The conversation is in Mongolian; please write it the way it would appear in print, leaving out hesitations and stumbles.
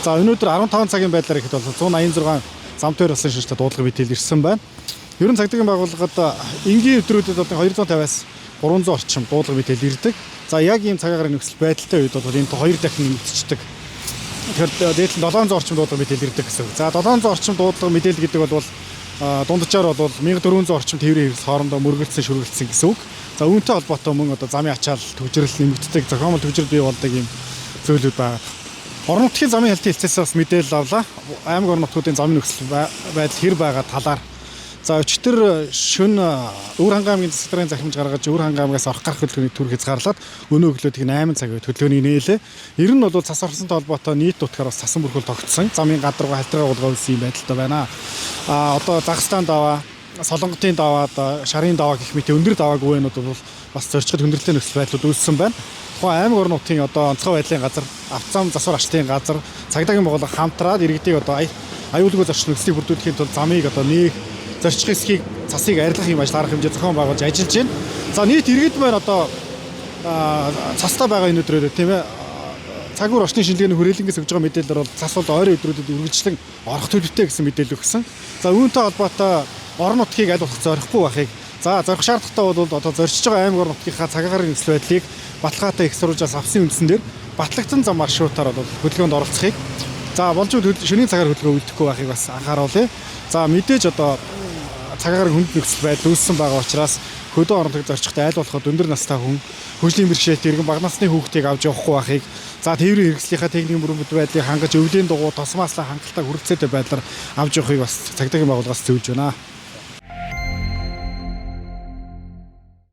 За өнөөдөр 15 цагийн байдлаар ихэд бол 186 зам тойр болсон шилжилт дуудлага битэл ирсэн байна. Ер нь цагдаагийн байгууллагад энгийн өдрүүдэд бол 250-аас 300 орчим дуудлага битэл ирдэг. За яг ийм цагаагаар нөхцөл байдалтай үед бол энэ 2 дахин нэмэгдчихдэг. Тэгэхээр дээд нь 700 орчим дуудлага битэл ирдэг гэсэн. За 700 орчим дуудлага мэдээлэл гэдэг бол дунджаар бол 1400 орчим тээврийн хэрэгс хоорондоо мөргөлдсөн шүргэлдсэн гэсэн үг. За үүнтэй холбоотой мөн одоо замын ачаал төвжирэл нэмэгддэг, зохиомжтой төвжирэл бий болдог ийм зүйлүүд байна. Орон нутгийн замын хялтын хэлцээс бас мэдээлэл авлаа. Аймаг орон нутгуудын замын нөхцөл байдал хэр байгаа талаар. За өчтөр шөнө Өвөр хангай аймгийн засаг даргын захимж гаргаж Өвөр хангай аймгаас орох гарах хөдөлгөөний түр хязгаарлаад өнөө өглөөдгийг 8 цаг хөдөлгөөний нээлээ. Ер нь бол цас орсонтой холбоотой нийт утгаар бас цасан бүрхүүл тогтсон. Замын гадаргуу халтраа уулгаа үлсэн юм байдалтай байна. Одоо Загстан даваа, Солонготын даваа, Шарын даваа гэх мэт өндөр давааг үеэнүүд бол бас зорчгод хүндрэлтэй нөхцөл байдлууд үүссэн байна. Тухайн аймаг орон нутгийн одоо онцгой байдлын газар, автозам засвар ачлалын газар, цагдаагийн байгууллага хамтраад иргэдийг одоо аюулгүй зарчим нөхцөлийг бүрдүүлэхийн тулд замыг одоо нэг зорчих хэсгийг цасыг арилгах юм ажил арга хэмжээ зохион байгуулж ажиллаж байна. За нийт иргэд маань одоо цастаа байгаа энэ өдрөөр тийм ээ цаг үр орчны шинжилгээний хүрээлэнгээс өгж байгаа мэдээлэлээр бол цас бол ойрын өдрүүдэд үргэлжлэн орох төлөвтэй гэсэн мэдээлэл өгсөн. За үүнтэй холбоотой орон нутгийг аль болох зорихгүй байхыг зорих шаардлагатай бол одоо зорчиж байгаа аймаг орон нутгийнхаа цагаагаар нөхцөл байдлыг баталгаатай их сурвалжаас авсан үндсэн дээр батлагдсан зам маршрутаар бол хөдөлгөөнд оролцохыг болж шөнийн цагаар хөдөлгөөн үлдэхгүй байхыг бас анхааруулъя. За мэдээж одоо цагаагаар хүнд нөхцөл байдал үүссэн байгаа учраас хөдөө орон нутгийг зорчихтой аль болох өндөр настай хүн, хөгжлийн бэрхшээлтэй иргэн бага насны хүүхдийг авч явахгүй байхыг, тээврийн хэрэгслийнхаа техникийн бүрэн бүт байдлыг хангаж өвлийн дугуй тосмааслаа хангалттай хүрэлцээтэй байдлаар авч явахыг бас цагдаагийн байгууллагаас зөвлөж байна.